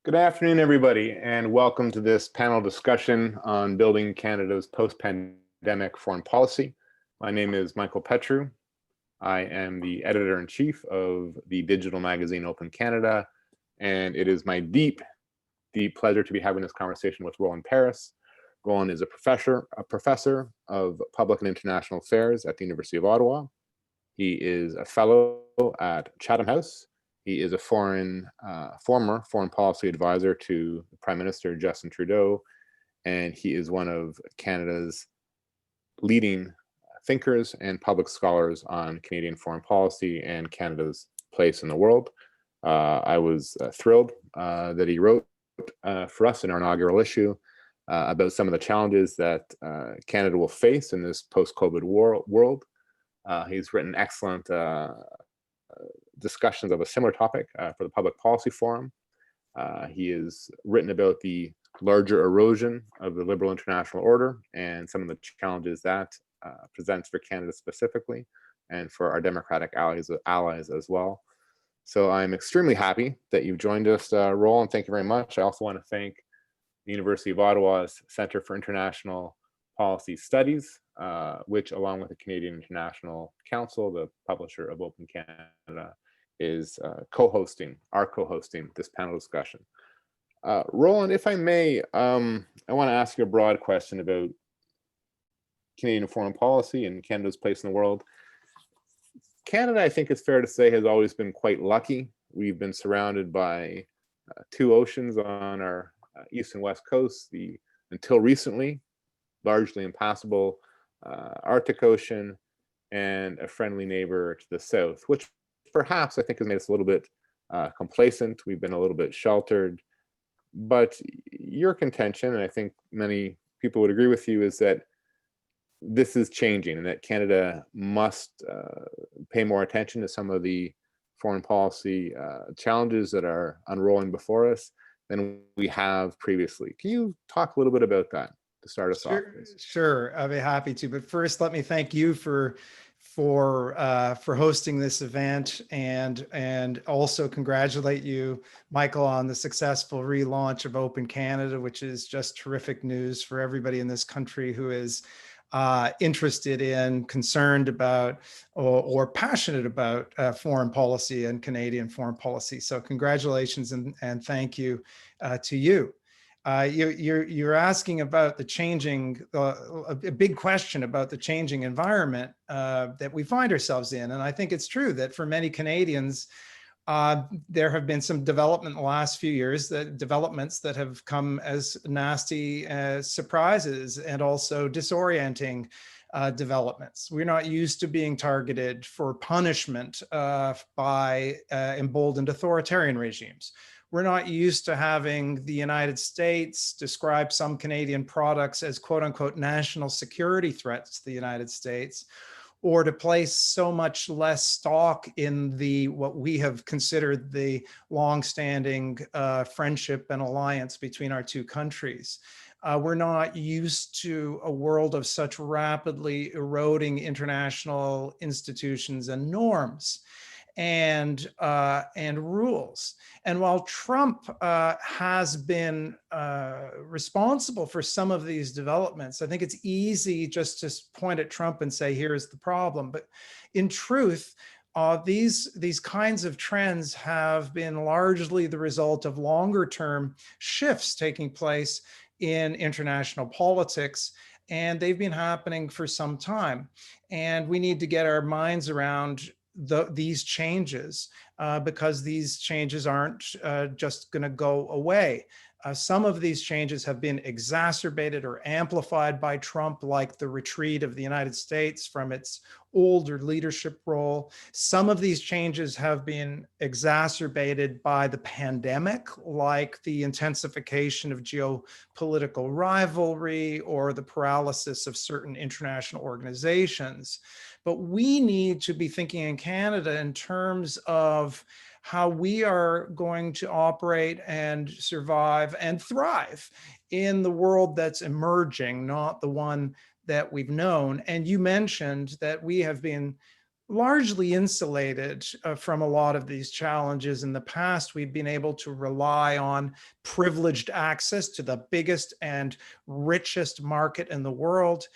Good afternoon, everybody, and welcome to this panel discussion on building Canada's post-pandemic foreign policy. My name is Michael Petrou. I am the editor-in-chief of the digital magazine Open Canada, and it is my deep pleasure to be having this conversation with Roland Paris. Roland is a professor of public and international affairs at the University of Ottawa. He is a fellow at Chatham House. He is a former foreign policy advisor to Prime Minister Justin Trudeau, and he is one of Canada's leading thinkers and public scholars on Canadian foreign policy and Canada's place in the world. I was thrilled that he wrote for us in our inaugural issue about some of the challenges that Canada will face in this post-COVID world. He's written excellent discussions of a similar topic for the Public Policy Forum. He has written about the larger erosion of the liberal international order and some of the challenges that presents for Canada specifically and for our democratic allies as well. So I'm extremely happy that you've joined us, Roland. Thank you very much. I also want to thank the University of Ottawa's Centre for International Policy Studies, which, along with the Canadian International Council, the publisher of Open Canada, is co-hosting this panel discussion. Roland, if I may, I want to ask you a broad question about Canadian foreign policy and Canada's place in the world. Canada, I think it's fair to say, has always been quite lucky. We've been surrounded by two oceans on our east and west coast, the, until recently, largely impassable Arctic Ocean, and a friendly neighbor to the south, which perhaps I think has made us a little bit complacent. We've been a little bit sheltered. But your contention, and I think many people would agree with you, is that this is changing and that Canada must pay more attention to some of the foreign policy challenges that are unrolling before us than we have previously. Can you talk a little bit about that to start us off? Sure, I'd be happy to. But first, let me thank you for hosting this event, and also congratulate you, Michael, on the successful relaunch of Open Canada, which is just terrific news for everybody in this country who is interested in, concerned about, or passionate about foreign policy and Canadian foreign policy. So congratulations and thank you to you. You're asking about the changing, a big question about the changing environment that we find ourselves in. And I think it's true that for many Canadians, there have been some development in the last few years, developments that have come as nasty surprises and also disorienting developments. We're not used to being targeted for punishment by emboldened authoritarian regimes. We're not used to having the United States describe some Canadian products as quote unquote national security threats to the United States, or to place so much less stock in what we have considered the longstanding friendship and alliance between our two countries. We're not used to a world of such rapidly eroding international institutions and norms and rules. And while Trump has been responsible for some of these developments, I think it's easy just to point at Trump and say, here's the problem. But in truth, these kinds of trends have been largely the result of longer term shifts taking place in international politics. And they've been happening for some time. And we need to get our minds around these changes because these changes aren't just going to go away. Some of these changes have been exacerbated or amplified by Trump, like the retreat of the United States from its older leadership role. Some of these changes have been exacerbated by the pandemic, like the intensification of geopolitical rivalry or the paralysis of certain international organizations. But we need to be thinking in Canada in terms of how we are going to operate and survive and thrive in the world that's emerging, not the one that we've known. And you mentioned that we have been largely insulated from a lot of these challenges. In the past, we've been able to rely on privileged access to the biggest and richest market in the world.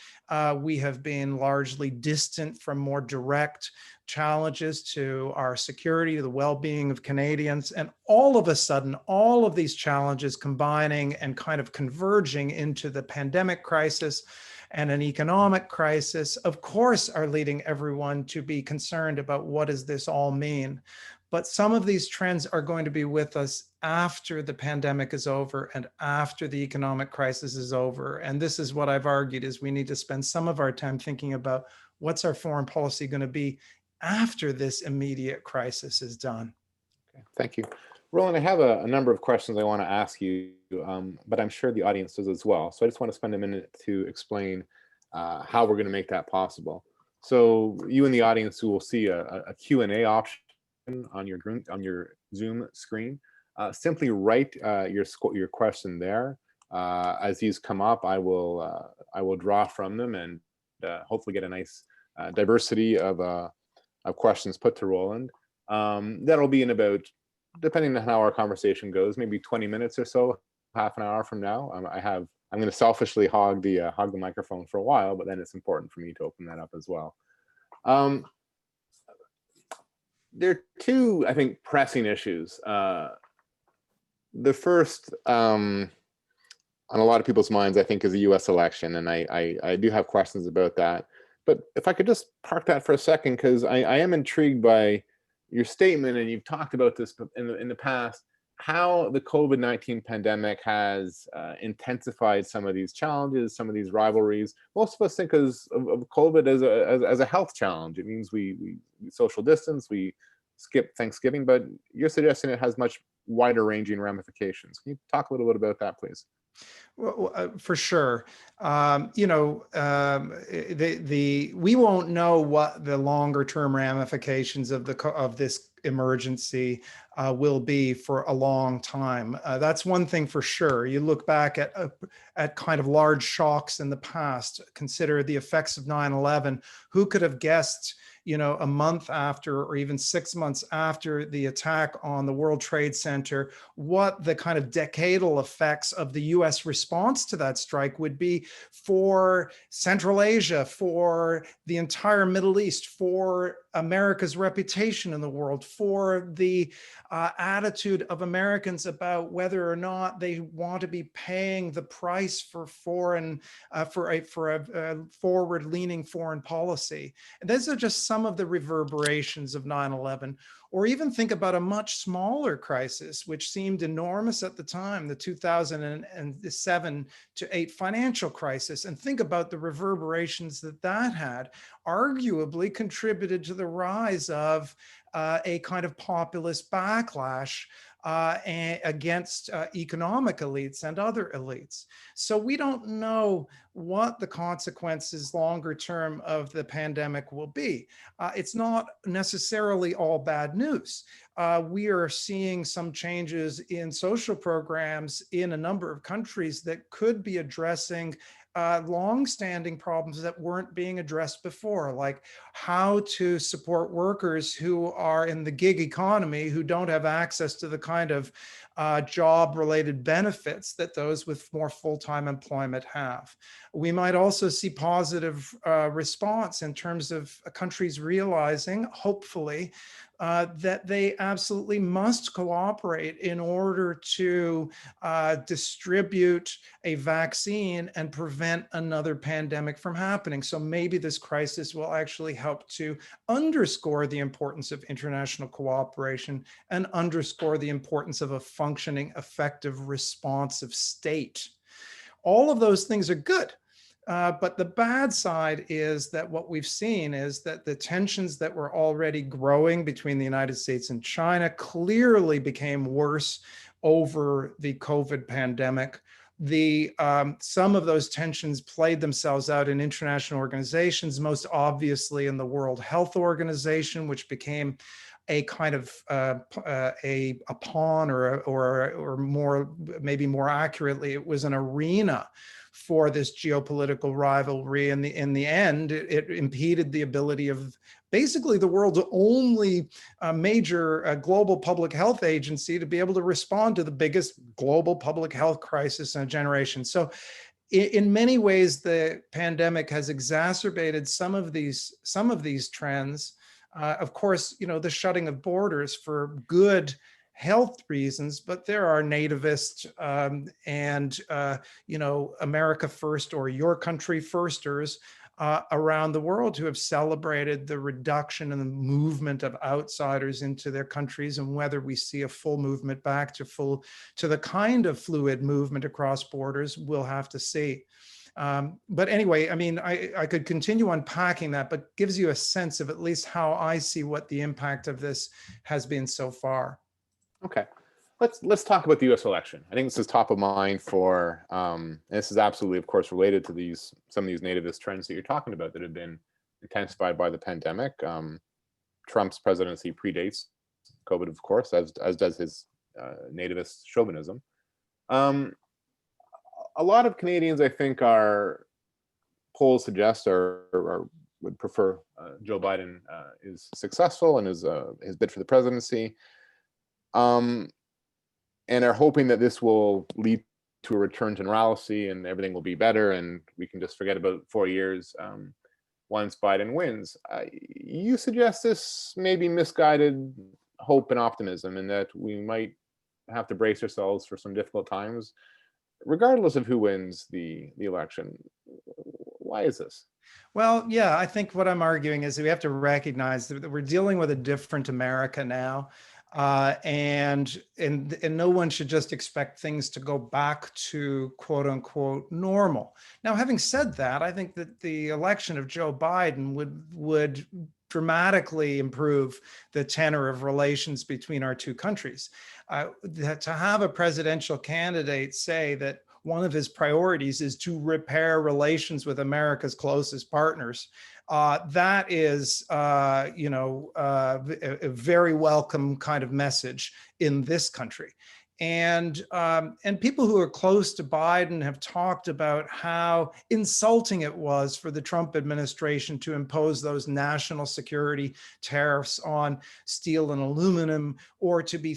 We have been largely distant from more direct challenges to our security, to the well-being of Canadians. And all of a sudden, all of these challenges combining and kind of converging into the pandemic crisis and an economic crisis, of course, are leading everyone to be concerned about what does this all mean. But some of these trends are going to be with us after the pandemic is over and after the economic crisis is over. And this is what I've argued, is we need to spend some of our time thinking about what's our foreign policy going to be after this immediate crisis is done. Okay, thank you. Roland, I have a number of questions I want to ask you, but I'm sure the audience does as well. So I just want to spend a minute to explain how we're going to make that possible. So you in the audience who will see a Q&A option on your Zoom screen. Simply write your question there. As these come up, I will draw from them and hopefully get a nice diversity of questions put to Roland. That'll be in about, depending on how our conversation goes, maybe 20 minutes or so, half an hour from now. I'm going to selfishly hog the microphone for a while, but then it's important for me to open that up as well. There are two, I think, pressing issues. The first, on a lot of people's minds, I think, is the U.S. election, and I do have questions about that. But if I could just park that for a second, because I am intrigued by your statement, and you've talked about this in the past, how the COVID-19 pandemic has intensified some of these challenges, some of these rivalries. Most of us think of COVID as a health challenge. It means we social distance, we skip Thanksgiving, but you're suggesting it has much wider ranging ramifications. Can you talk a little bit about that, please? Well, for sure. We won't know what the longer term ramifications of this emergency will be for a long time. That's one thing for sure. You look back at kind of large shocks in the past. Consider the effects of 9/11. Who could have guessed, a month after or even 6 months after the attack on the World Trade Center, what the kind of decadal effects of the US response to that strike would be for Central Asia, for the entire Middle East, for America's reputation in the world, for the attitude of Americans about whether or not they want to be paying the price for a forward-leaning foreign policy. And those are just some of the reverberations of 9/11. Or even think about a much smaller crisis, which seemed enormous at the time, the 2007 to 8 financial crisis, and think about the reverberations that had arguably contributed to the rise of a kind of populist backlash against economic elites and other elites. So we don't know what the consequences longer term of the pandemic will be. It's not necessarily all bad news. We are seeing some changes in social programs in a number of countries that could be addressing long-standing problems that weren't being addressed before, like how to support workers who are in the gig economy, who don't have access to the kind of job-related benefits that those with more full-time employment have. We might also see positive response in terms of countries realizing, hopefully, that they absolutely must cooperate in order to distribute a vaccine and prevent another pandemic from happening. So maybe this crisis will actually help to underscore the importance of international cooperation and underscore the importance of a functioning, effective, responsive state. All of those things are good. But the bad side is that what we've seen is that the tensions that were already growing between the United States and China clearly became worse over the COVID pandemic. Some of those tensions played themselves out in international organizations, most obviously in the World Health Organization, which became a kind of a pawn, or more, maybe more accurately, it was an arena for this geopolitical rivalry. In the end, it impeded the ability of basically the world's only major global public health agency to be able to respond to the biggest global public health crisis in a generation. So in many ways, the pandemic has exacerbated some of these trends. Of course, the shutting of borders for good health reasons, but there are nativist and America first or your country firsters around the world who have celebrated the reduction in the movement of outsiders into their countries, and whether we see a full movement back to the kind of fluid movement across borders, we'll have to see. But anyway, I mean, I could continue unpacking that, but gives you a sense of at least how I see what the impact of this has been so far. Okay, let's talk about the U.S. election. I think this is top of mind for, and this is absolutely, of course, related to some of these nativist trends that you're talking about that have been intensified by the pandemic. Trump's presidency predates COVID, of course, as does his nativist chauvinism. A lot of Canadians, I think, polls suggest or would prefer Joe Biden is successful in his bid for the presidency. And are hoping that this will lead to a return to normalcy and everything will be better and we can just forget about 4 years once Biden wins. You suggest this may be misguided hope and optimism, and that we might have to brace ourselves for some difficult times, regardless of who wins the election. Why is this? Well, yeah, I think what I'm arguing is that we have to recognize that we're dealing with a different America now. And no one should just expect things to go back to quote unquote normal. Now, having said that, I think that the election of Joe Biden would dramatically improve the tenor of relations between our two countries. To have a presidential candidate say that one of his priorities is to repair relations with America's closest partners, that is, a very welcome kind of message in this country. And people who are close to Biden have talked about how insulting it was for the Trump administration to impose those national security tariffs on steel and aluminum, or to be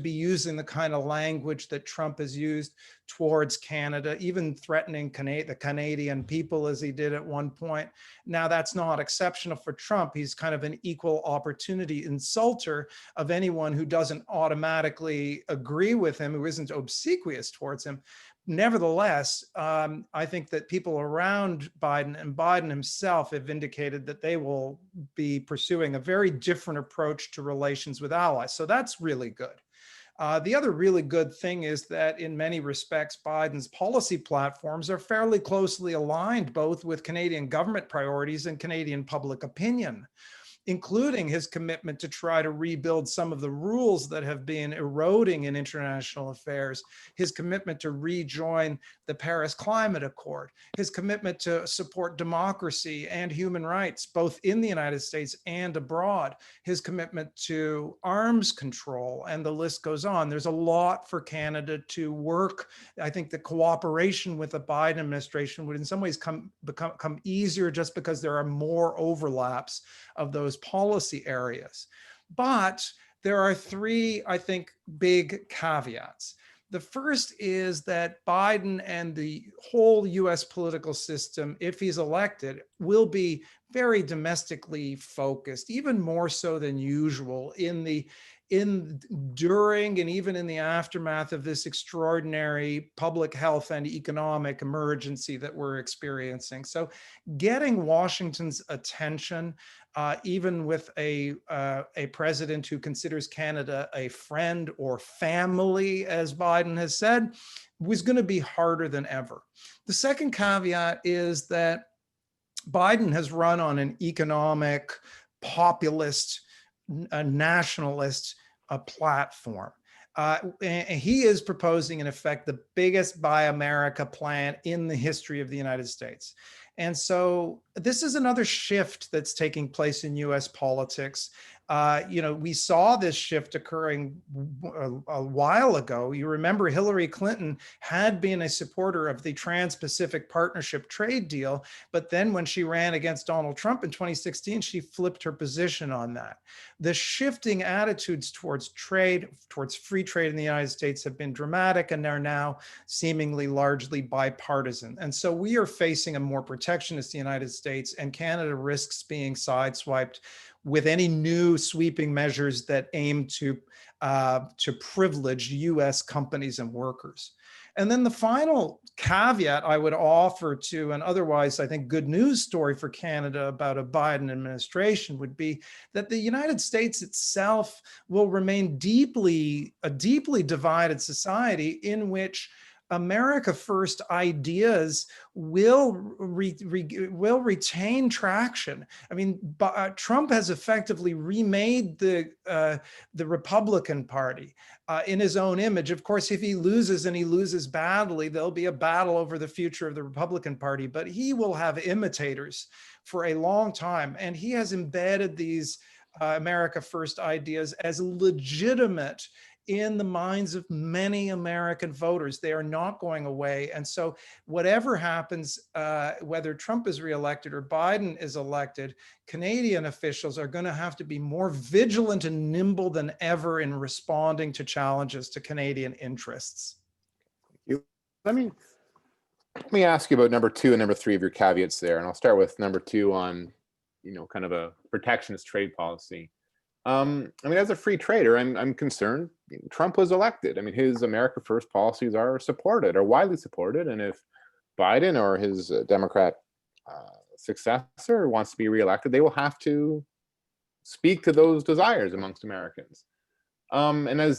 using the kind of language that Trump has used towards Canada, even threatening the Canadian people as he did at one point. Now, that's not exceptional for Trump. He's kind of an equal opportunity insulter of anyone who doesn't automatically agree with him, who isn't obsequious towards him. Nevertheless, I think that people around Biden and Biden himself have indicated that they will be pursuing a very different approach to relations with allies. So that's really good. The other really good thing is that in many respects, Biden's policy platforms are fairly closely aligned both with Canadian government priorities and Canadian public opinion, including his commitment to try to rebuild some of the rules that have been eroding in international affairs, his commitment to rejoin the Paris Climate Accord, his commitment to support democracy and human rights, both in the United States and abroad, his commitment to arms control, and the list goes on. There's a lot for Canada to work. I think the cooperation with the Biden administration would in some ways become easier just because there are more overlaps of those policy areas. But there are three, I think, big caveats. The first is that Biden and the whole US political system, if he's elected, will be very domestically focused, even more so than usual during and even in the aftermath of this extraordinary public health and economic emergency that we're experiencing. So getting Washington's attention, even with a president who considers Canada a friend or family, as Biden has said, was going to be harder than ever. The second caveat is that Biden has run on an economic, populist, nationalist platform. And he is proposing, in effect, the biggest Buy America plan in the history of the United States. And so this is another shift that's taking place in US politics. We saw this shift occurring a while ago. You remember Hillary Clinton had been a supporter of the Trans-Pacific Partnership trade deal, but then when she ran against Donald Trump in 2016, she flipped her position on that. The shifting attitudes towards trade, towards free trade in the United States have been dramatic, and they're now seemingly largely bipartisan. And so we are facing a more protectionist United States, and Canada risks being sideswiped with any new sweeping measures that aim to privilege US companies and workers. And then the final caveat I would offer to an otherwise, I think, good news story for Canada about a Biden administration would be that the United States itself will remain a deeply divided society in which America First ideas will retain traction. I mean, Trump has effectively remade the Republican Party in his own image. Of course, if he loses and he loses badly, there'll be a battle over the future of the Republican Party, but he will have imitators for a long time. And he has embedded these America First ideas as legitimate in the minds of many American voters. They are not going away. And so whatever happens, whether Trump is reelected or Biden is elected, Canadian officials are going to have to be more vigilant and nimble than ever in responding to challenges to Canadian interests. Let me ask you about number 2 and number 3 of your caveats there. And I'll start with number 2 on, kind of a protectionist trade policy. I mean, as a free trader, I'm concerned. Trump was elected. I mean, his America First policies are widely supported. And if Biden or his Democrat successor wants to be reelected, they will have to speak to those desires amongst Americans. And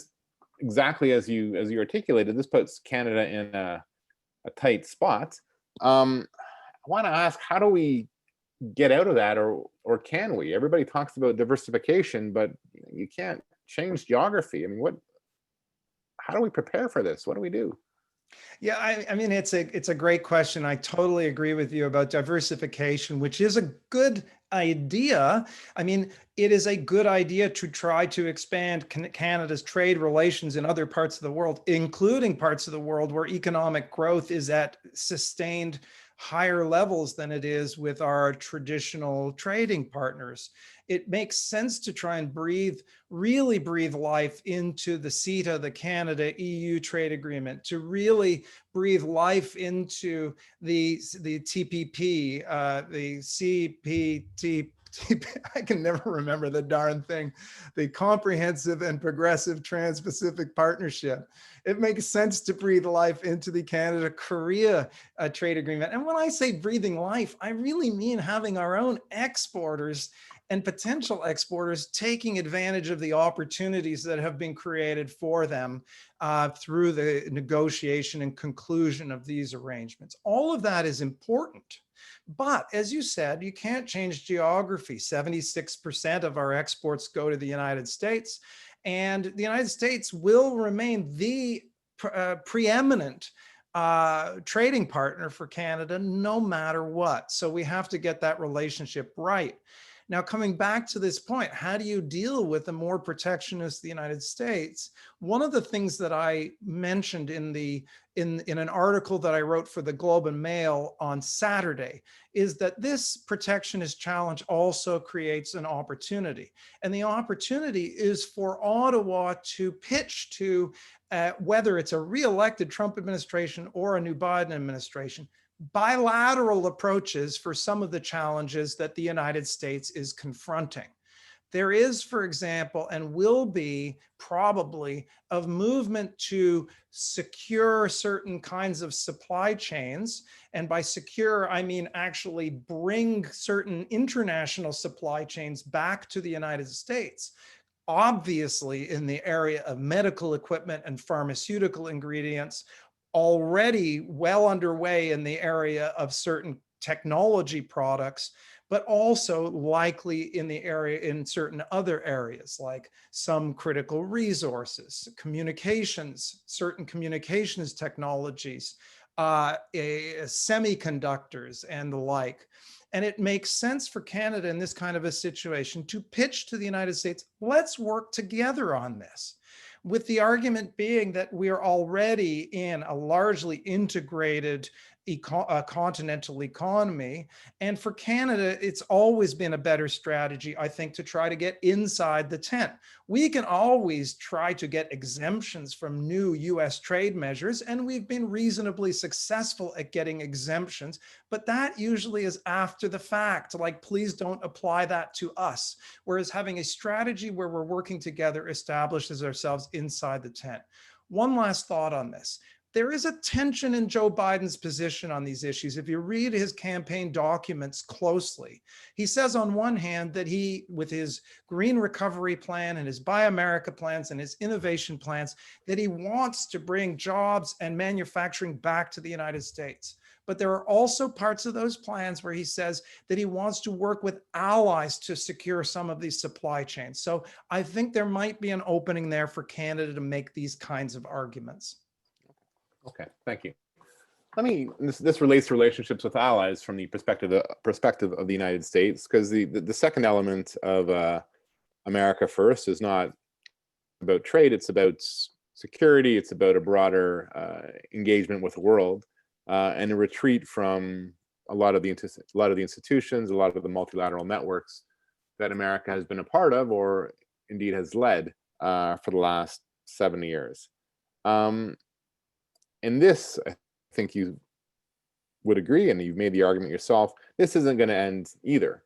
exactly as you articulated, this puts Canada in a tight spot. I want to ask, how do we get out of that, or can we? Everybody talks about diversification, but you can't change geography. I mean, how do we prepare for this? What do we do? Yeah, I mean, it's a great question. I totally agree with you about diversification, which is a good idea. I mean, it is a good idea to try to expand Canada's trade relations in other parts of the world, including parts of the world where economic growth is at sustained higher levels than it is with our traditional trading partners. It makes sense to try and really breathe life into the CETA, the Canada-EU trade agreement, to really breathe life into the TPP, the CPTP. I can never remember the darn thing, the Comprehensive and Progressive Trans-Pacific Partnership. It makes sense to breathe life into the Canada-Korea trade agreement. And when I say breathing life, I really mean having our own exporters and potential exporters taking advantage of the opportunities that have been created for them through the negotiation and conclusion of these arrangements. All of that is important. But as you said, you can't change geography. 76% of our exports go to the United States, and the United States will remain the preeminent trading partner for Canada no matter what. So we have to get that relationship right. Now, coming back to this point, how do you deal with a more protectionist the United States? One of the things that I mentioned in an article that I wrote for the Globe and Mail on Saturday is that this protectionist challenge also creates an opportunity. And the opportunity is for Ottawa to pitch to whether it's a re-elected Trump administration or a new Biden administration, bilateral approaches for some of the challenges that the United States is confronting. There is, for example, and will be probably, a movement to secure certain kinds of supply chains. And by secure, I mean actually bring certain international supply chains back to the United States. Obviously, in the area of medical equipment and pharmaceutical ingredients, already well underway in the area of certain technology products, but also likely in the area in certain other areas like some critical resources, communications, certain communications technologies, semiconductors and the like. And it makes sense for Canada in this kind of a situation to pitch to the United States, let's work together on this. With the argument being that we're already in a largely integrated continental economy. And for Canada, it's always been a better strategy, I think, to try to get inside the tent. We can always try to get exemptions from new US trade measures, and we've been reasonably successful at getting exemptions, but that usually is after the fact, like, please don't apply that to us. Whereas having a strategy where we're working together establishes ourselves inside the tent. One last thought on this. There is a tension in Joe Biden's position on these issues. If you read his campaign documents closely, he says on one hand that he, with his green recovery plan and his Buy America plans and his innovation plans, that he wants to bring jobs and manufacturing back to the United States. But there are also parts of those plans where he says that he wants to work with allies to secure some of these supply chains. So I think there might be an opening there for Canada to make these kinds of arguments. Okay, thank you. This relates to relationships with allies from the perspective of the United States, because the second element of America First is not about trade, it's about security, it's about a broader engagement with the world, and a retreat from a lot of the institutions, a lot of the multilateral networks that America has been a part of, or indeed has led for the last 70 years. And this, I think you would agree, and you've made the argument yourself, this isn't going to end either.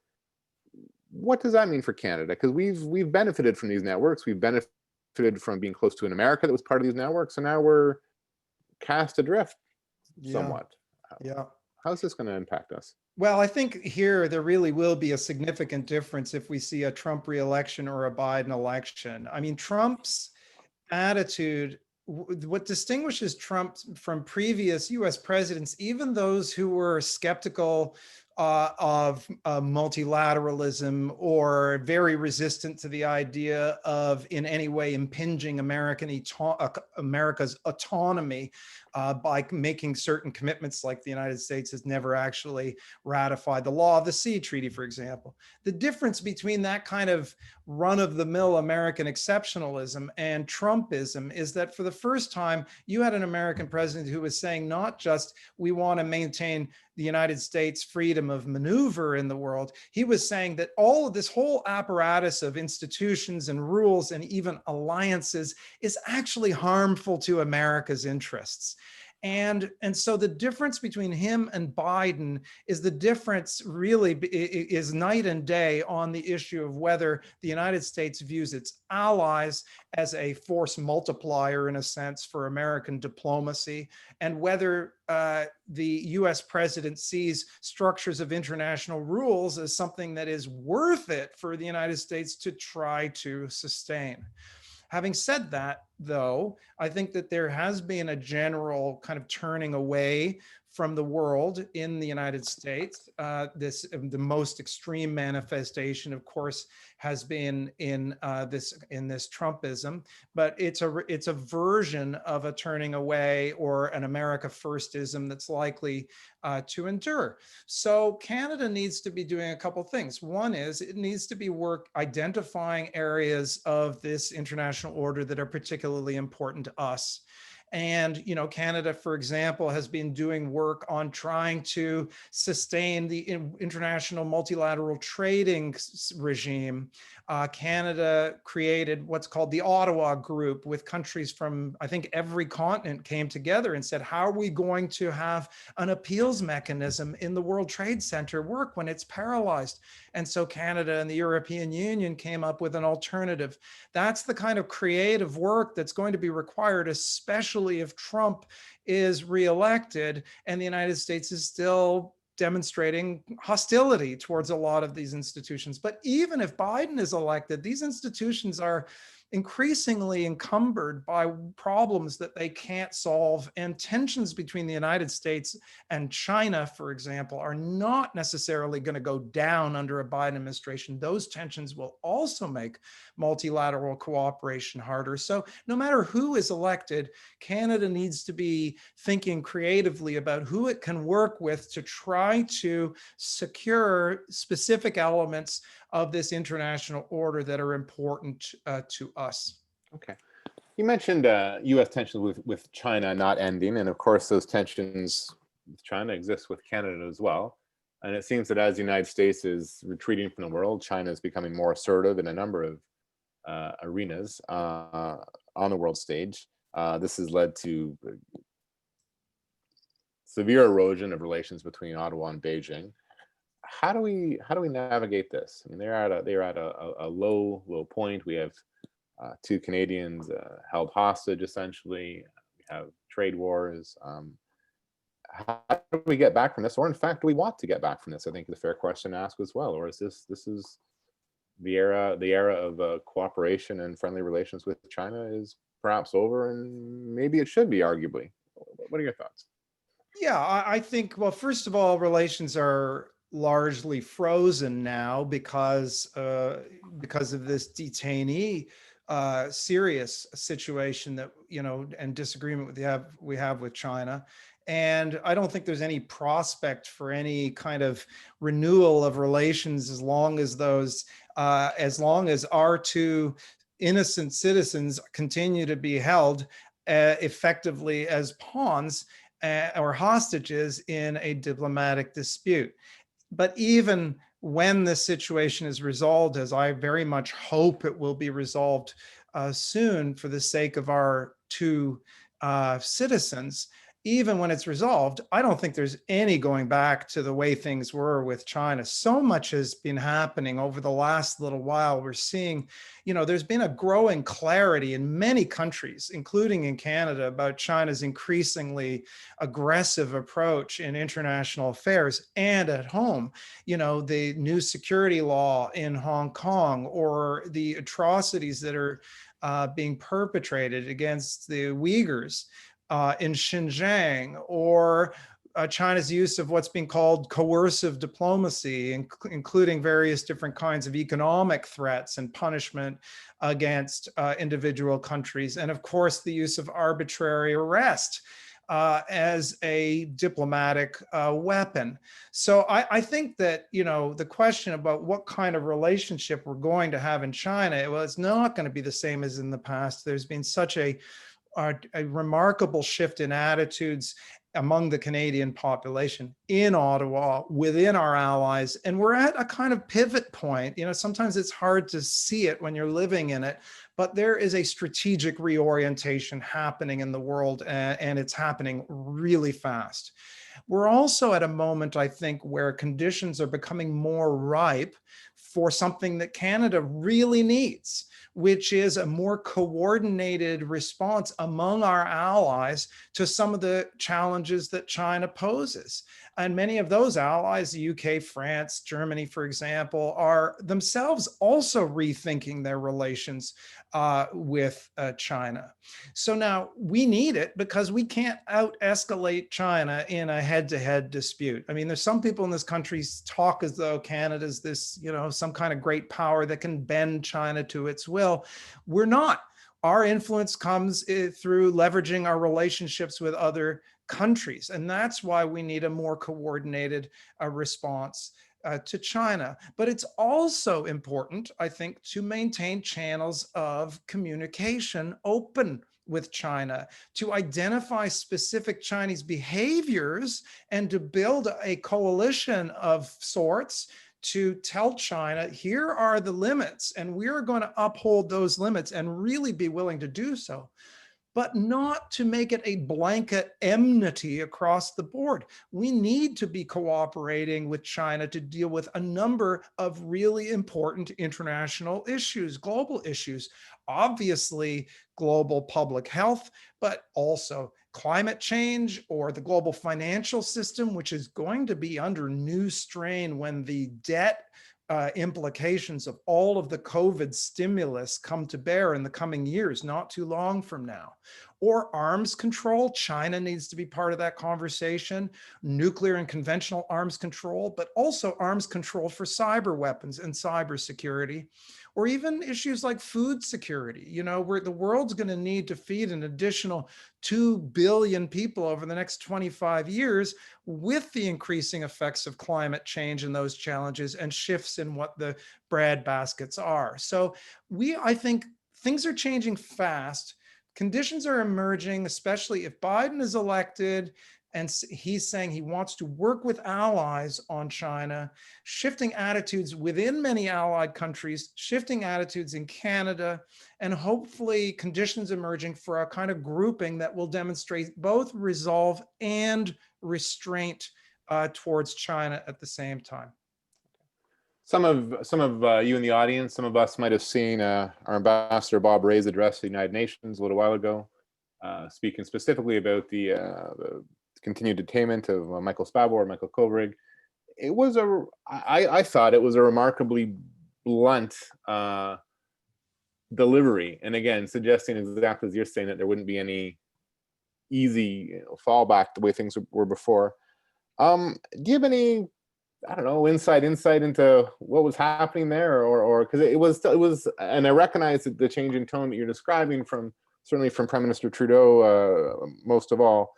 What does that mean for Canada? Because we've benefited from these networks. We've benefited from being close to an America that was part of these networks, and now we're cast adrift somewhat. Yeah. How's this going to impact us? Well, I think here there really will be a significant difference if we see a Trump re-election or a Biden election. I mean, Trump's attitude, what distinguishes Trump from previous US presidents, even those who were skeptical of multilateralism or very resistant to the idea of in any way impinging America's autonomy by making certain commitments, like the United States has never actually ratified the Law of the Sea Treaty, for example. The difference between that kind of run-of-the-mill American exceptionalism and Trumpism is that for the first time, you had an American president who was saying not just we want to maintain the United States' freedom of maneuver in the world. He was saying that all of this whole apparatus of institutions and rules and even alliances is actually harmful to America's interests. And so the difference between him and Biden is the difference really is night and day on the issue of whether the United States views its allies as a force multiplier, in a sense, for American diplomacy, and whether the US president sees structures of international rules as something that is worth it for the United States to try to sustain. Having said that, though, I think that there has been a general kind of turning away from the world in the United States. The most extreme manifestation, of course, has been in this Trumpism, but it's a version of a turning away or an America Firstism that's likely to endure. So Canada needs to be doing a couple things. One is it needs to be identifying areas of this international order that are particularly important to us. And, Canada, for example, has been doing work on trying to sustain the international multilateral trading regime. Canada created what's called the Ottawa Group, with countries from, I think, every continent came together and said, how are we going to have an appeals mechanism in the World Trade Center work when it's paralyzed? And so Canada and the European Union came up with an alternative. That's the kind of creative work that's going to be required, especially if Trump is reelected and the United States is still demonstrating hostility towards a lot of these institutions. But even if Biden is elected, these institutions are increasingly encumbered by problems that they can't solve. And tensions between the United States and China, for example, are not necessarily going to go down under a Biden administration. Those tensions will also make multilateral cooperation harder. So no matter who is elected, Canada needs to be thinking creatively about who it can work with to try to secure specific elements of this international order that are important to us. Okay. You mentioned U.S. tensions with China not ending, and of course those tensions with China exist with Canada as well. And it seems that as the United States is retreating from the world, China is becoming more assertive in a number of arenas on the world stage. This has led to severe erosion of relations between Ottawa and Beijing. How do we navigate this? I mean, they're at a low point. We have two Canadians held hostage, essentially. We have trade wars. How do we get back from this? Or in fact, do we want to get back from this? I think is a fair question to ask as well. Or is this is the era of cooperation and friendly relations with China is perhaps over, and maybe it should be, arguably. What are your thoughts? Yeah, I think, well, first of all, relations are largely frozen now because of this detainee serious situation that, and disagreement we have with China. And I don't think there's any prospect for any kind of renewal of relations as long as our two innocent citizens continue to be held effectively as pawns or hostages in a diplomatic dispute. But even when this situation is resolved, as I very much hope it will be resolved soon for the sake of our two citizens, even when it's resolved, I don't think there's any going back to the way things were with China. So much has been happening over the last little while. We're seeing, there's been a growing clarity in many countries, including in Canada, about China's increasingly aggressive approach in international affairs and at home. The new security law in Hong Kong, or the atrocities that are being perpetrated against the Uyghurs in Xinjiang, or China's use of what's being called coercive diplomacy, including various different kinds of economic threats and punishment against individual countries. And of course, the use of arbitrary arrest as a diplomatic weapon. So I think that, the question about what kind of relationship we're going to have in China, well, it's not going to be the same as in the past. There's been such a remarkable shift in attitudes among the Canadian population in Ottawa, within our allies. And we're at a kind of pivot point. Sometimes it's hard to see it when you're living in it, but there is a strategic reorientation happening in the world, and it's happening really fast. We're also at a moment, I think, where conditions are becoming more ripe for something that Canada really needs, which is a more coordinated response among our allies to some of the challenges that China poses. And many of those allies, the UK, France, Germany, for example, are themselves also rethinking their relations with China. So now we need it because we can't out-escalate China in a head-to-head dispute. I mean, there's some people in this country talk as though Canada's this, some kind of great power that can bend China to its will. We're not. Our influence comes through leveraging our relationships with other countries. And that's why we need a more coordinated response to China. But it's also important, I think, to maintain channels of communication open with China, to identify specific Chinese behaviors and to build a coalition of sorts to tell China, here are the limits, and we're going to uphold those limits and really be willing to do so, but not to make it a blanket enmity across the board. We need to be cooperating with China to deal with a number of really important international issues, global issues, obviously global public health, but also climate change, or the global financial system, which is going to be under new strain when the debt implications of all of the COVID stimulus come to bear in the coming years, not too long from now. Or arms control. China needs to be part of that conversation, nuclear and conventional arms control, but also arms control for cyber weapons and cyber security, or even issues like food security, where the world's going to need to feed an additional 2 billion people over the next 25 years with the increasing effects of climate change and those challenges and shifts in what the bread baskets are. So I think things are changing fast. Conditions are emerging, especially if Biden is elected and he's saying he wants to work with allies on China, shifting attitudes within many allied countries, shifting attitudes in Canada, and hopefully conditions emerging for a kind of grouping that will demonstrate both resolve and restraint towards China at the same time. Some of you in the audience, some of us might have seen our Ambassador Bob Rae's address to the United Nations a little while ago, speaking specifically about the continued detainment of Michael Spavor, Michael Kovrig. It was I thought it was a remarkably blunt delivery, and again, suggesting exactly as you're saying that there wouldn't be any easy fallback the way things were before. Do you have any, I don't know, insight into what was happening there, or because it was, and I recognize the change in tone that you're describing certainly from Prime Minister Trudeau, most of all.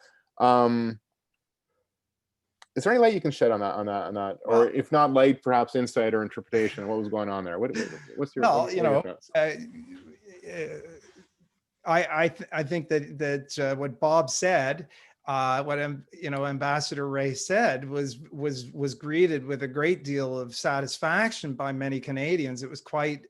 Is there any light you can shed on that, or if not light, perhaps insight or interpretation of what was going on there? What's your? Well, your thoughts? I think that what Bob said, what Ambassador Rae said was greeted with a great deal of satisfaction by many Canadians. It was quite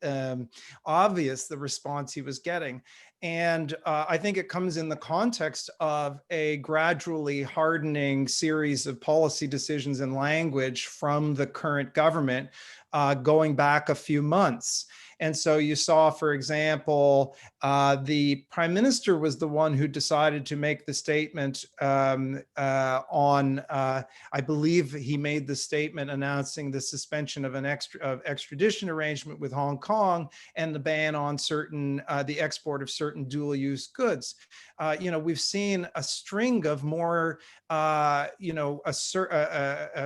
obvious the response he was getting. And I think it comes in the context of a gradually hardening series of policy decisions and language from the current government going back a few months. And so you saw, for example, the Prime Minister was the one who decided to make the statement I believe he made the statement announcing the suspension of extradition arrangement with Hong Kong and the ban on the export of certain dual-use goods. We've seen a string of more,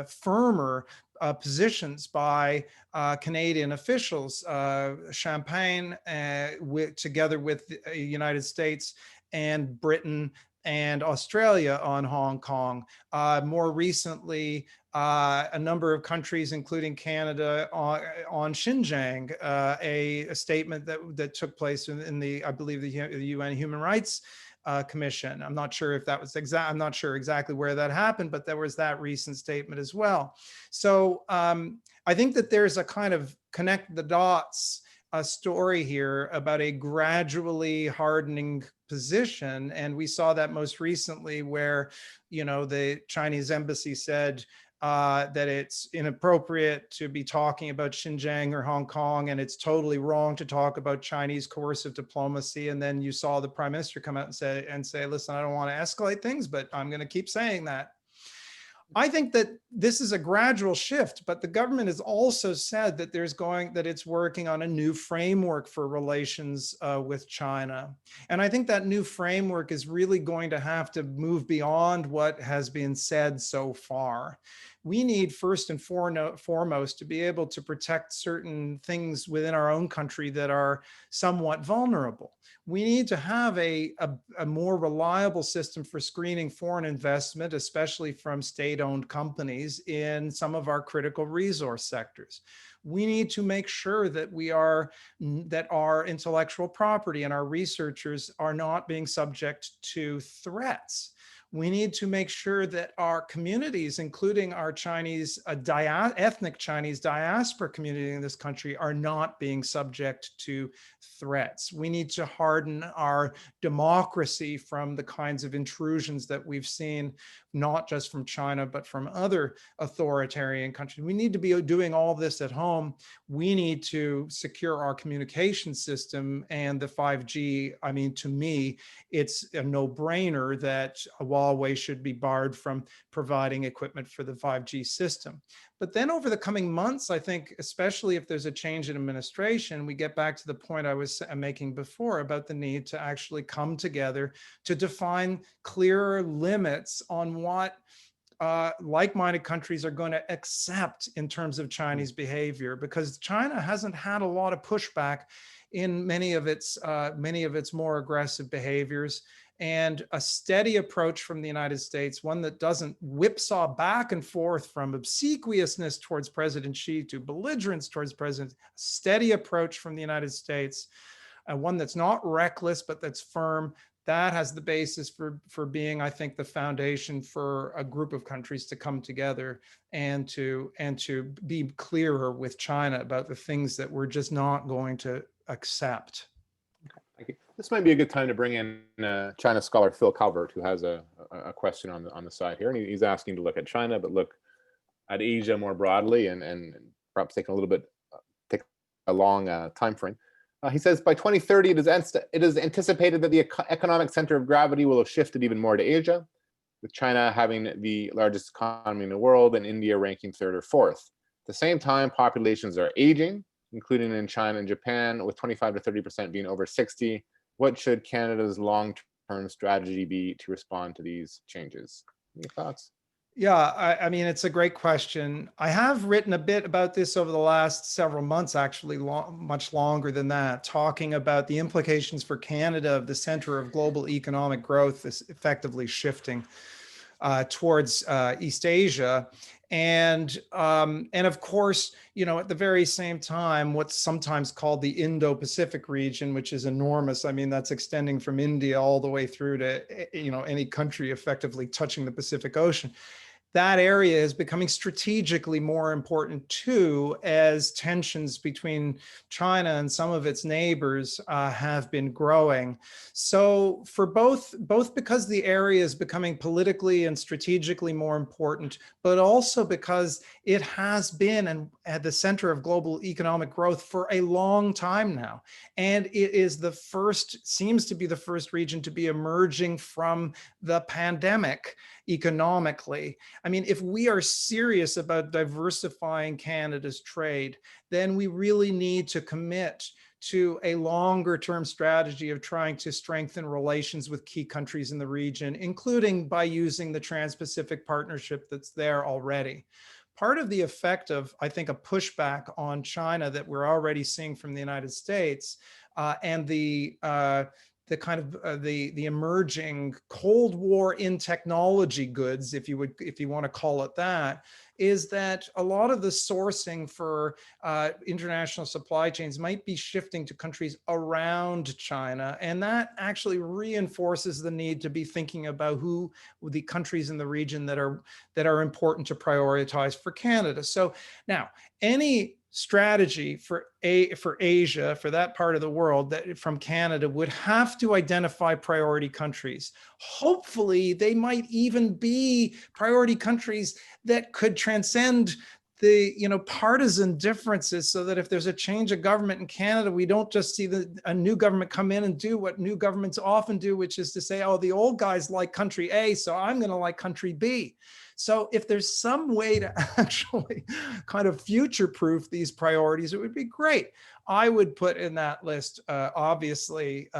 firmer positions by Canadian officials, Champagne, together with the United States and Britain and Australia on Hong Kong. More recently, a number of countries, including Canada, on Xinjiang, a statement that took place in I believe the UN Human Rights Commission. I'm not sure if that was I'm not sure exactly where that happened, but there was that recent statement as well. So I think that there's a kind of connect the dots story here about a gradually hardening position. And we saw that most recently where, the Chinese embassy said that it's inappropriate to be talking about Xinjiang or Hong Kong, and it's totally wrong to talk about Chinese coercive diplomacy. And then you saw the Prime Minister come out and say, listen, I don't want to escalate things, but I'm going to keep saying that. I think that this is a gradual shift, but the government has also said that it's working on a new framework for relations with China. And I think that new framework is really going to have to move beyond what has been said so far. We need first and foremost to be able to protect certain things within our own country that are somewhat vulnerable. We need to have a more reliable system for screening foreign investment, especially from state-owned companies in some of our critical resource sectors. We need to make sure that that our intellectual property and our researchers are not being subject to threats. We need to make sure that our communities, including our Chinese, ethnic Chinese diaspora community in this country, are not being subject to threats. We need to harden our democracy from the kinds of intrusions that we've seen, not just from China, but from other authoritarian countries. We need to be doing all this at home. We need to secure our communication system and the 5G. I mean, to me, it's a no-brainer that while Huawei should be barred from providing equipment for the 5G system. But then over the coming months, I think, especially if there's a change in administration, we get back to the point I was making before about the need to actually come together to define clearer limits on what like-minded countries are going to accept in terms of Chinese behavior, because China hasn't had a lot of pushback in many of its more aggressive behaviors. And a steady approach from the United States, one that doesn't whipsaw back and forth from obsequiousness towards President Xi to belligerence towards President, a steady approach from the United States, one that's not reckless, but that's firm. That has the basis for being, I think, the foundation for a group of countries to come together and to be clearer with China about the things that we're just not going to accept. Thank you. This might be a good time to bring in China scholar Phil Calvert, who has a question on the side here, and he's asking to look at China, but look at Asia more broadly, and perhaps take a long time frame. He says by 2030, it is anticipated that the economic center of gravity will have shifted even more to Asia, with China having the largest economy in the world and India ranking third or fourth. At the same time, populations are aging, including in China and Japan, with 25 to 30% being over 60. What should Canada's long-term strategy be to respond to these changes? Any thoughts? Yeah, I mean, it's a great question. I have written a bit about this over the last several months, actually, much longer than that, talking about the implications for Canada of the center of global economic growth is effectively shifting towards East Asia. And of course, at the very same time, what's sometimes called the Indo-Pacific region, which is enormous. I mean, that's extending from India all the way through to, any country effectively touching the Pacific Ocean. That area is becoming strategically more important too, as tensions between China and some of its neighbors have been growing. So for both because the area is becoming politically and strategically more important, but also because it has been and at the center of global economic growth for a long time now. And it is seems to be the first region to be emerging from the pandemic economically. I mean, if we are serious about diversifying Canada's trade, then we really need to commit to a longer term strategy of trying to strengthen relations with key countries in the region, including by using the Trans-Pacific Partnership that's there already. Part of the effect of, I think, a pushback on China that we're already seeing from the United States and the emerging Cold War in technology goods, if you want to call it that, is that a lot of the sourcing for international supply chains might be shifting to countries around China, and that actually reinforces the need to be thinking about who the countries in the region that are important to prioritize for Canada. So now, any strategy for Asia, for that part of the world, that from Canada would have to identify priority countries. Hopefully, they might even be priority countries that could transcend the partisan differences, so that if there's a change of government in Canada, we don't just see a new government come in and do what new governments often do, which is to say, oh, the old guys like country A, so I'm going to like country B. So if there's some way to actually kind of future-proof these priorities, it would be great. I would put in that list, obviously,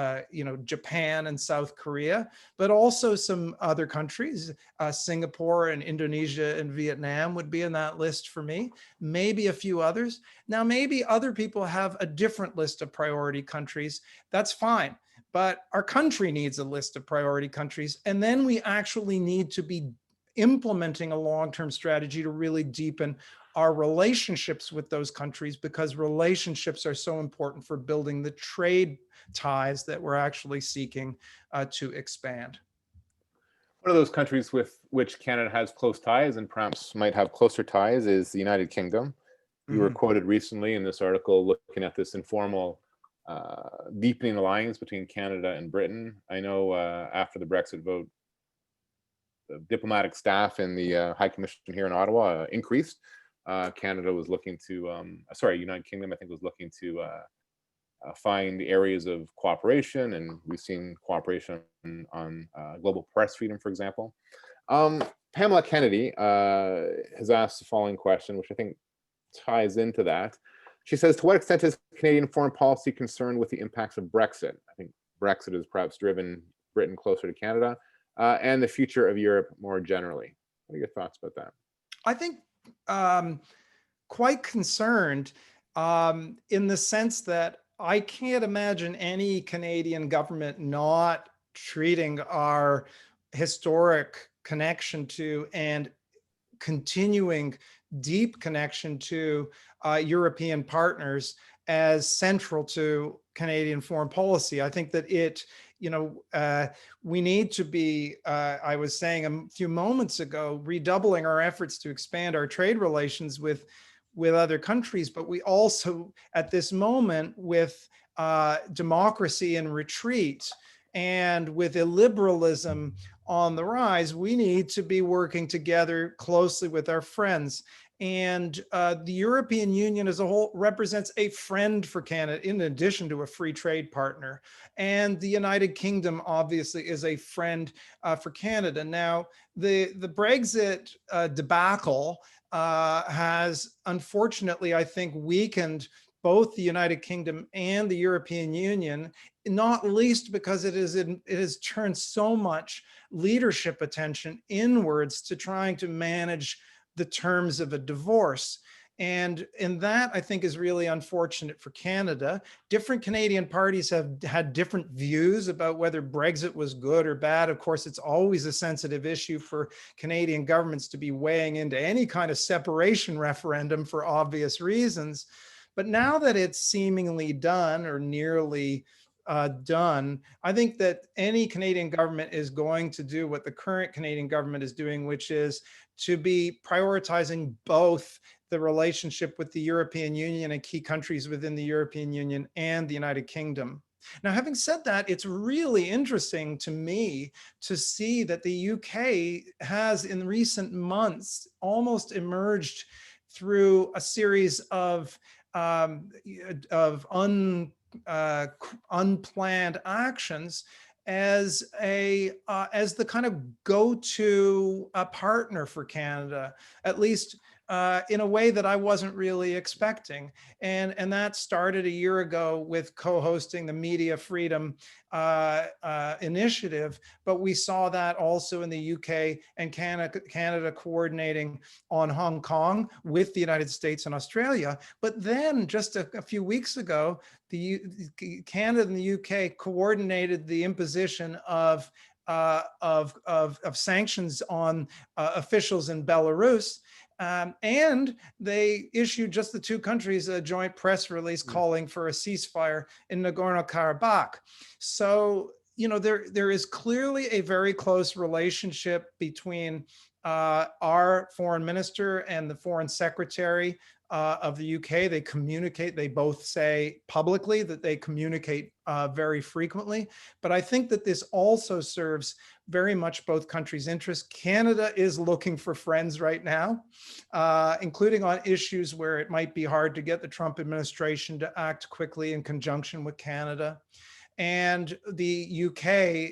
Japan and South Korea, but also some other countries. Singapore and Indonesia and Vietnam would be in that list for me, maybe a few others. Now, maybe other people have a different list of priority countries. That's fine. But our country needs a list of priority countries, and then we actually need to be implementing a long-term strategy to really deepen our relationships with those countries, because relationships are so important for building the trade ties that we're actually seeking to expand. One of those countries with which Canada has close ties and perhaps might have closer ties is the United Kingdom. You were quoted recently in this article looking at this informal deepening alliance between Canada and Britain. I know after the Brexit vote, the diplomatic staff in the High Commission here in Ottawa increased. Canada was looking to, United Kingdom, I think, was looking to find areas of cooperation, and we've seen cooperation on global press freedom, for example. Pamela Kennedy has asked the following question, which I think ties into that. She says, to what extent is Canadian foreign policy concerned with the impacts of Brexit? I think Brexit has perhaps driven Britain closer to Canada, and the future of Europe more generally. What are your thoughts about that? I think quite concerned in the sense that I can't imagine any Canadian government not treating our historic connection to and continuing deep connection to European partners as central to Canadian foreign policy. I think that we need to be, I was saying a few moments ago, redoubling our efforts to expand our trade relations with other countries, but we also, at this moment, with democracy in retreat and with illiberalism on the rise, we need to be working together closely with our friends. And the European Union as a whole represents a friend for Canada, in addition to a free trade partner. And the United Kingdom obviously is a friend for Canada. Now, the Brexit debacle has unfortunately, I think, weakened both the United Kingdom and the European Union, not least because it has turned so much leadership attention inwards to trying to manage the terms of a divorce. And that, I think, is really unfortunate for Canada. Different Canadian parties have had different views about whether Brexit was good or bad. Of course, it's always a sensitive issue for Canadian governments to be weighing into any kind of separation referendum for obvious reasons. But now that it's seemingly done or nearly done, I think that any Canadian government is going to do what the current Canadian government is doing, which is to be prioritizing both the relationship with the European Union and key countries within the European Union and the United Kingdom. Now, having said that, it's really interesting to me to see that the UK has in recent months almost emerged through a series of unplanned actions as the kind of go-to partner for Canada, at least in a way that I wasn't really expecting. And that started a year ago with co-hosting the Media Freedom Initiative, but we saw that also in the UK and Canada coordinating on Hong Kong with the United States and Australia. But then just a few weeks ago, Canada and the UK coordinated the imposition of sanctions on officials in Belarus. And they issued, just the two countries, a joint press release calling for a ceasefire in Nagorno-Karabakh. So, there is clearly a very close relationship between our foreign minister and the foreign secretary of the UK. They communicate, they both say publicly that they communicate very frequently. But I think that this also serves very much both countries' interests. Canada is looking for friends right now, including on issues where it might be hard to get the Trump administration to act quickly in conjunction with Canada. And the UK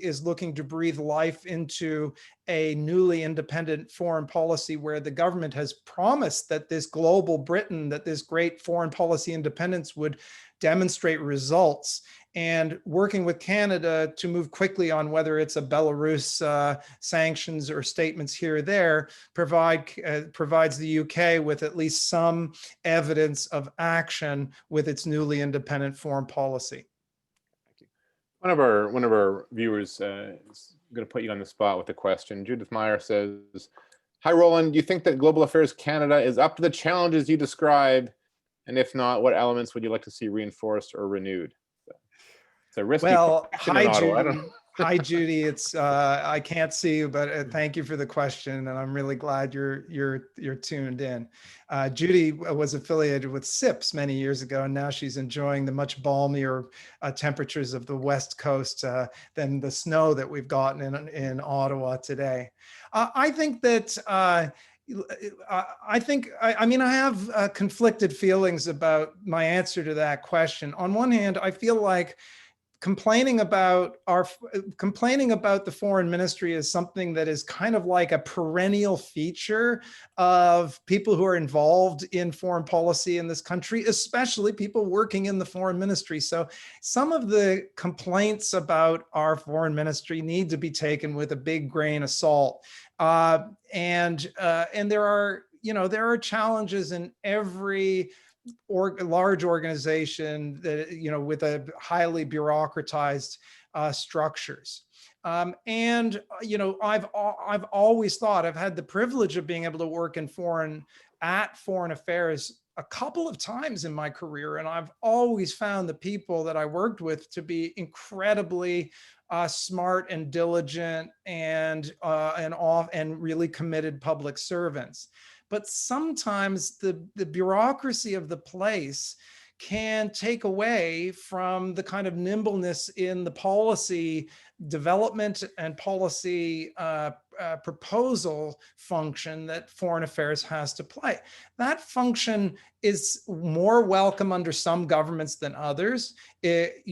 is looking to breathe life into a newly independent foreign policy where the government has promised that this global Britain, that this great foreign policy independence would demonstrate results, and working with Canada to move quickly on whether it's a Belarus sanctions or statements here or there provides the UK with at least some evidence of action with its newly independent foreign policy. One of our viewers is going to put you on the spot with a question. Judith Meyer says, "Hi Roland, do you think that Global Affairs Canada is up to the challenges you describe? And if not, what elements would you like to see reinforced or renewed?" It's a risky question in Ottawa. Hi, Judy. It's I can't see you, but thank you for the question, and I'm really glad you're tuned in. Judy was affiliated with SIPS many years ago, and now she's enjoying the much balmier temperatures of the West Coast than the snow that we've gotten in Ottawa today. I think that I think, I mean, I have conflicted feelings about my answer to that question. On one hand, I feel like complaining about the foreign ministry is something that is kind of like a perennial feature of people who are involved in foreign policy in this country, especially people working in the foreign ministry. So some of the complaints about our foreign ministry need to be taken with a big grain of salt. And there are, there are challenges in every or large organization that, with a highly bureaucratized structures. I've always thought, I've had the privilege of being able to work in foreign affairs a couple of times in my career, and I've always found the people that I worked with to be incredibly smart and diligent and really committed public servants. But sometimes the bureaucracy of the place can take away from the kind of nimbleness in the policy development and policy proposal function that foreign affairs has to play. That function is more welcome under some governments than others. It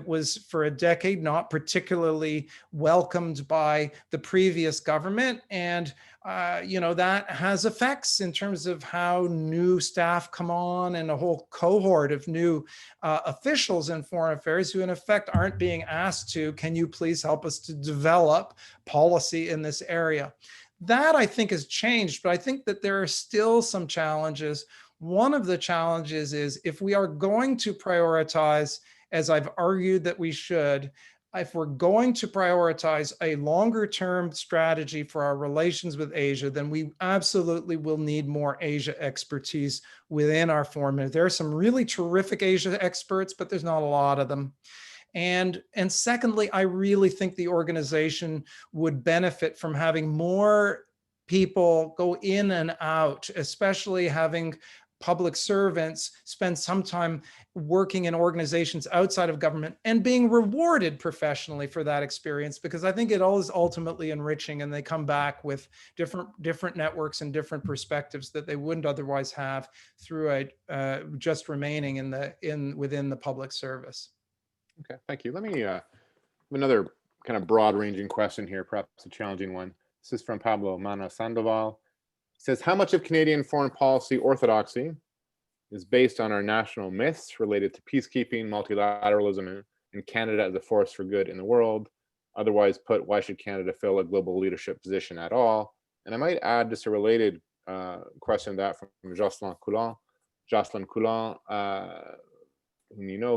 was for a decade not particularly welcomed by the previous government, and that has effects in terms of how new staff come on and a whole cohort of new officials in foreign affairs who in effect aren't being asked to, can you please help us to develop policy in this area? That I think has changed, but I think that there are still some challenges. One of the challenges is if we are going to prioritize, as I've argued that we should, if we're going to prioritize a longer term strategy for our relations with Asia, then we absolutely will need more Asia expertise within our foreign ministry. There are some really terrific Asia experts, but there's not a lot of them. And secondly, I really think the organization would benefit from having more people go in and out, especially having public servants spend some time working in organizations outside of government and being rewarded professionally for that experience, because I think it all is ultimately enriching, and they come back with different networks and different perspectives that they wouldn't otherwise have through just remaining within the public service. Okay, thank you. Let me another kind of broad-ranging question here, perhaps a challenging one. This is from Pablo Mana Sandoval. Says, how much of Canadian foreign policy orthodoxy is based on our national myths related to peacekeeping, multilateralism, and Canada as a force for good in the world? Otherwise put, why should Canada fill a global leadership position at all? And I might add just a related question to that from Jocelyn Coulon. Jocelyn Coulon,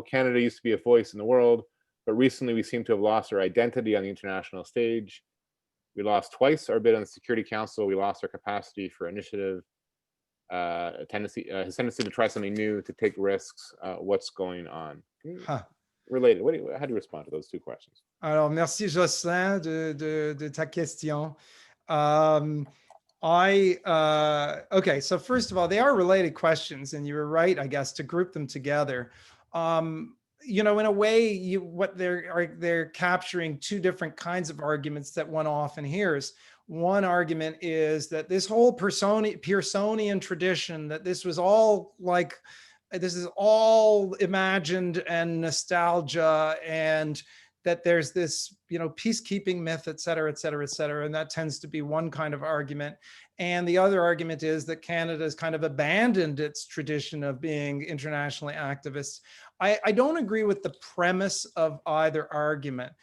Canada used to be a voice in the world, but recently we seem to have lost our identity on the international stage. We lost twice our bid on the Security Council. We lost our capacity for initiative, his tendency to try something new, to take risks. What's going on? Related. How do you respond to those two questions? Alors, merci Jocelyn de ta question. Okay, so first of all, they are related questions, and you were right, I guess, to group them together. In a way, what they're capturing two different kinds of arguments that one often hears. One argument is that this whole Pearsonian tradition, that this is all imagined and nostalgia, and that there's this, peacekeeping myth, et cetera, et cetera, et cetera. And that tends to be one kind of argument. And the other argument is that Canada has kind of abandoned its tradition of being internationally activists. I don't agree with the premise of either argument.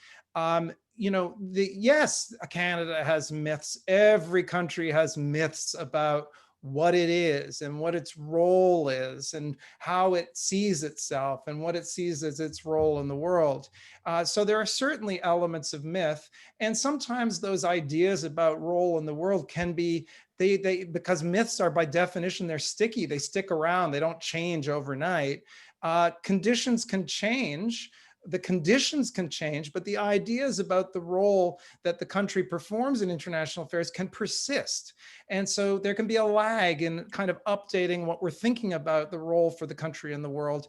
Yes, Canada has myths. Every country has myths about what it is and what its role is and how it sees itself and what it sees as its role in the world. So there are certainly elements of myth, and sometimes those ideas about role in the world can be, because myths are by definition, they're sticky, they stick around, they don't change overnight. Conditions can change the conditions can change, but the ideas about the role that the country performs in international affairs can persist. And so there can be a lag in kind of updating what we're thinking about the role for the country in the world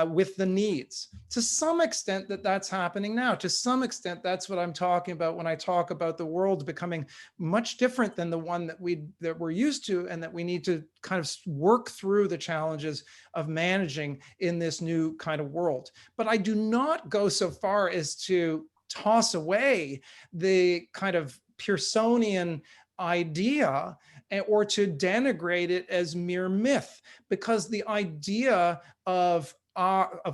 with the needs. To some extent that's happening now. To some extent, that's what I'm talking about when I talk about the world becoming much different than the one that we're used to, and that we need to kind of work through the challenges of managing in this new kind of world. But I do not go so far as to toss away the kind of Pearsonian idea or to denigrate it as mere myth, because the idea of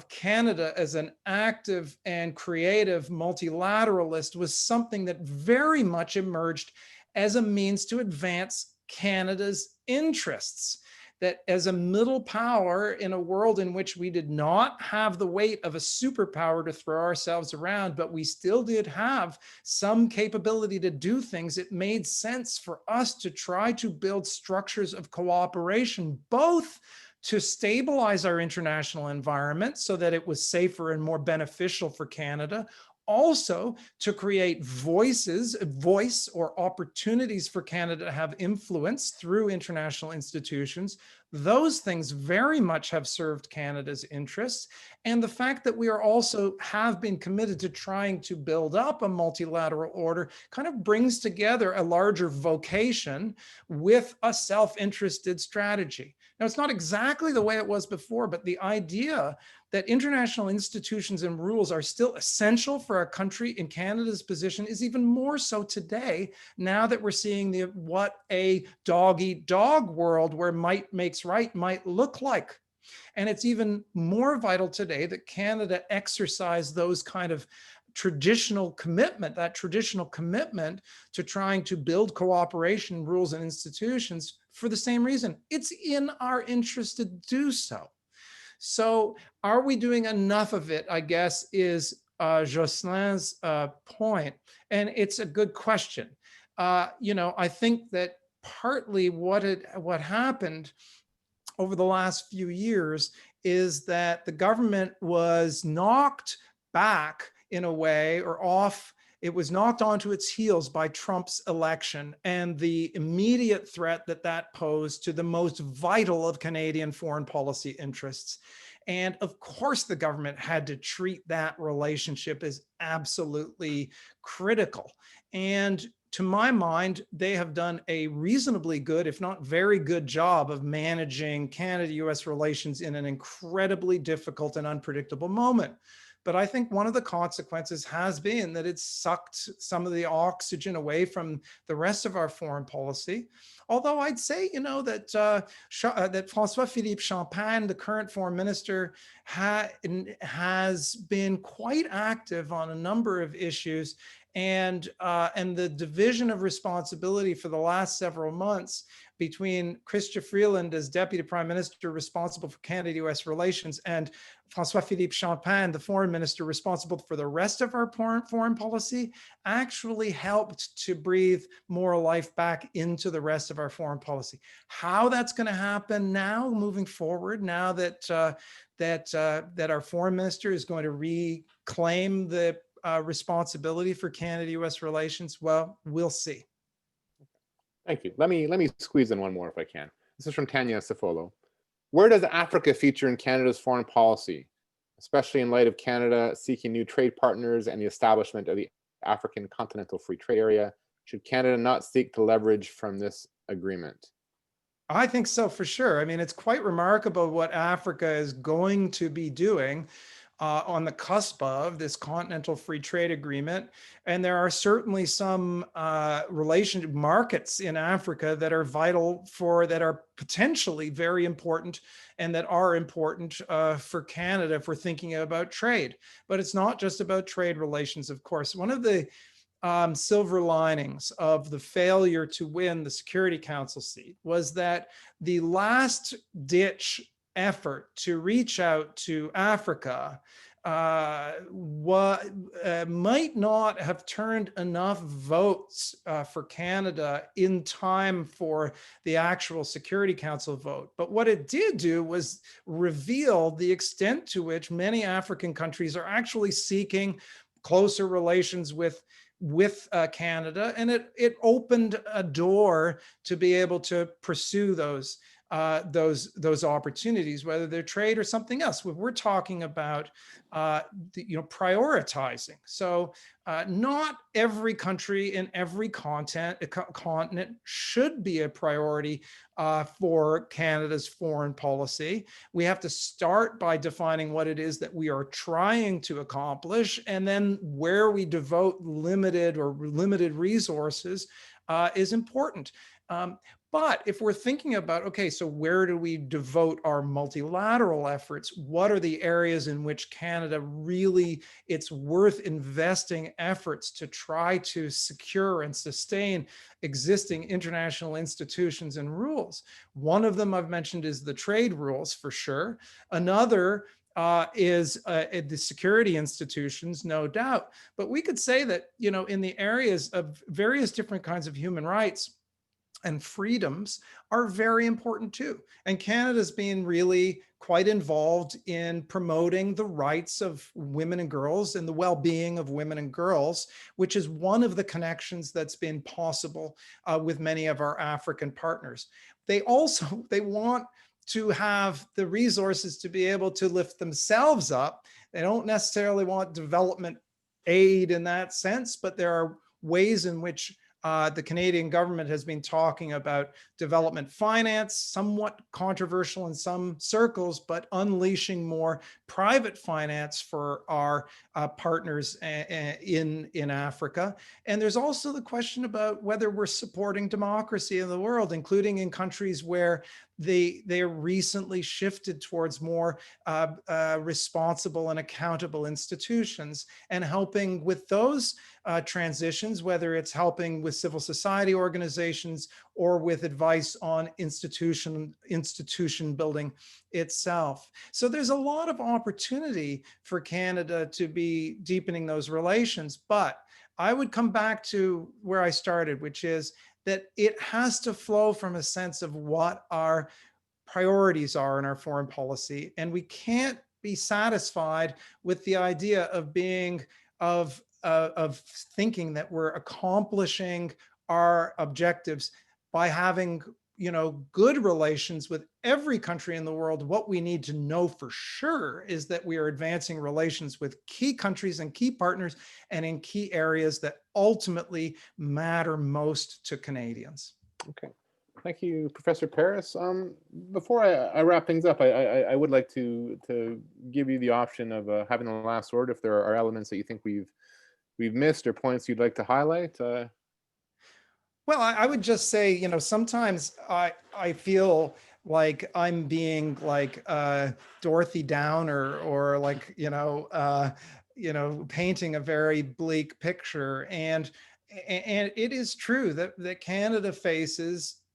Canada as an active and creative multilateralist was something that very much emerged as a means to advance Canada's interests. That as a middle power in a world in which we did not have the weight of a superpower to throw ourselves around, but we still did have some capability to do things, it made sense for us to try to build structures of cooperation, both to stabilize our international environment so that it was safer and more beneficial for Canada, also to create voice or opportunities for Canada to have influence through international institutions. Those things very much have served Canada's interests. And the fact that we are also have been committed to trying to build up a multilateral order kind of brings together a larger vocation with a self-interested strategy. Now, it's not exactly the way it was before, but the idea that international institutions and rules are still essential for our country in Canada's position is even more so today, now that we're seeing what a dog-eat-dog world where might makes right might look like. And it's even more vital today that Canada exercise those kind of traditional commitment to trying to build cooperation, rules, and institutions for the same reason. It's in our interest to do so. So are we doing enough of it, I guess, is Jocelyn's point. And it's a good question. I think that partly what happened over the last few years is that the government was knocked back in a way, or off. It was knocked onto its heels by Trump's election and the immediate threat that posed to the most vital of Canadian foreign policy interests. And of course, the government had to treat that relationship as absolutely critical. And to my mind, they have done a reasonably good, if not very good job of managing Canada-US relations in an incredibly difficult and unpredictable moment. But I think one of the consequences has been that it's sucked some of the oxygen away from the rest of our foreign policy. Although I'd say, that François-Philippe Champagne, the current foreign minister, has been quite active on a number of issues. And the division of responsibility for the last several months between Chrystia Freeland as Deputy Prime Minister responsible for Canada-US relations and François-Philippe Champagne, the Foreign Minister responsible for the rest of our foreign policy, actually helped to breathe more life back into the rest of our foreign policy. How that's going to happen now, moving forward, now that our Foreign Minister is going to reclaim the responsibility for Canada-US relations, well, we'll see. Thank you. Let me squeeze in one more if I can. This is from Tanya Sifolo. Where does Africa feature in Canada's foreign policy, especially in light of Canada seeking new trade partners and the establishment of the African Continental Free Trade Area? Should Canada not seek to leverage from this agreement? I think so, for sure. I mean, it's quite remarkable what Africa is going to be doing on the cusp of this Continental Free Trade Agreement. And there are certainly some relationship markets in Africa that are vital that are potentially very important and that are important for Canada if we're thinking about trade. But it's not just about trade relations, of course. One of the silver linings of the failure to win the Security Council seat was that the last ditch effort to reach out to Africa might not have turned enough votes for Canada in time for the actual Security Council vote. But what it did do was reveal the extent to which many African countries are actually seeking closer relations with Canada, and it opened a door to be able to pursue those opportunities, whether they're trade or something else. We're talking about prioritizing. So not every country in every continent should be a priority for Canada's foreign policy. We have to start by defining what it is that we are trying to accomplish, and then where we devote limited resources is important. But if we're thinking about, okay, so where do we devote our multilateral efforts? What are the areas in which Canada really, it's worth investing efforts to try to secure and sustain existing international institutions and rules? One of them I've mentioned is the trade rules, for sure. Another is the security institutions, no doubt. But we could say that, in the areas of various different kinds of human rights and freedoms are very important too. And Canada's been really quite involved in promoting the rights of women and girls and the well-being of women and girls, which is one of the connections that's been possible with many of our African partners. They want to have the resources to be able to lift themselves up. They don't necessarily want development aid in that sense, but there are ways in which the Canadian government has been talking about development finance, somewhat controversial in some circles, but unleashing more private finance for our partners in Africa. And there's also the question about whether we're supporting democracy in the world, including in countries where they recently shifted towards more responsible and accountable institutions, and helping with those transitions, whether it's helping with civil society organizations or with advice on institution building itself. So there's a lot of opportunity for Canada to be deepening those relations. But I would come back to where I started, which is that it has to flow from a sense of what our priorities are in our foreign policy. And we can't be satisfied with the idea of being of thinking that we're accomplishing our objectives by having good relations with every country in the world. What we need to know for sure is that we are advancing relations with key countries and key partners and in key areas that ultimately matter most to Canadians. Okay. Thank you, Professor Paris. Before I wrap things up, I would like to give you the option of having the last word if there are elements that you think we've missed or points you'd like to highlight. Well, I would just say, sometimes I feel like I'm being like Dorothy Downer, or like, painting a very bleak picture. And it is true that Canada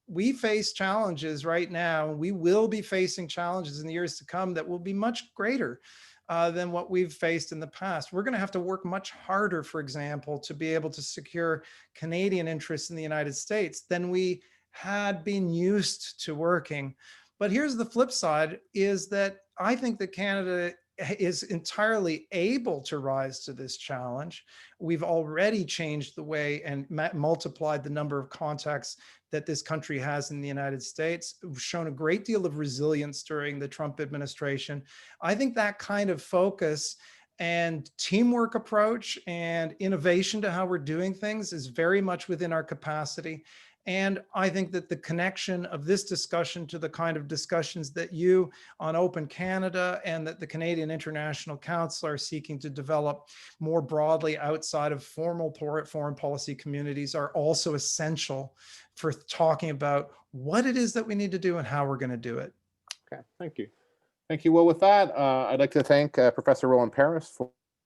we face challenges right now. We will be facing challenges in the years to come that will be much greater than what we've faced in the past. We're going to have to work much harder, for example, to be able to secure Canadian interests in the United States than we had been used to working. But here's the flip side, is that I think that Canada is entirely able to rise to this challenge. We've already changed the way and multiplied the number of contacts that this country has in the United States. We've shown a great deal of resilience during the Trump administration. I think that kind of focus and teamwork approach and innovation to how we're doing things is very much within our capacity. And I think that the connection of this discussion to the kind of discussions that you on Open Canada and that the Canadian International Council are seeking to develop more broadly outside of formal foreign policy communities are also essential for talking about what it is that we need to do and how we're going to do it. Okay, thank you. Thank you. Well, with that, I'd like to thank Professor Roland Paris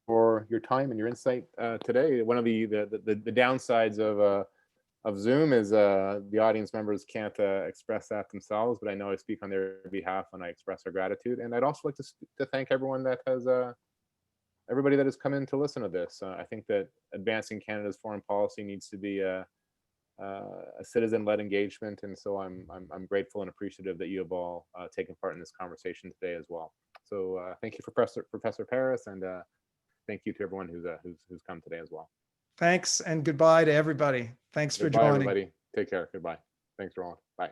for your time and your insight today. One of the downsides of Zoom is the audience members can't express that themselves, but I know I speak on their behalf when I express our gratitude. And I'd also like to thank everyone that has everybody that has come in to listen to this. I think that advancing Canada's foreign policy needs to be a citizen-led engagement, and so I'm grateful and appreciative that you have all taken part in this conversation today as well. So thank you, Professor Paris, and thank you to everyone who's come today as well. Thanks, and goodbye to everybody. Thanks for Goodbye, joining. everybody. Take care. Goodbye. Thanks, Roland. Bye.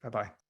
Bye-bye.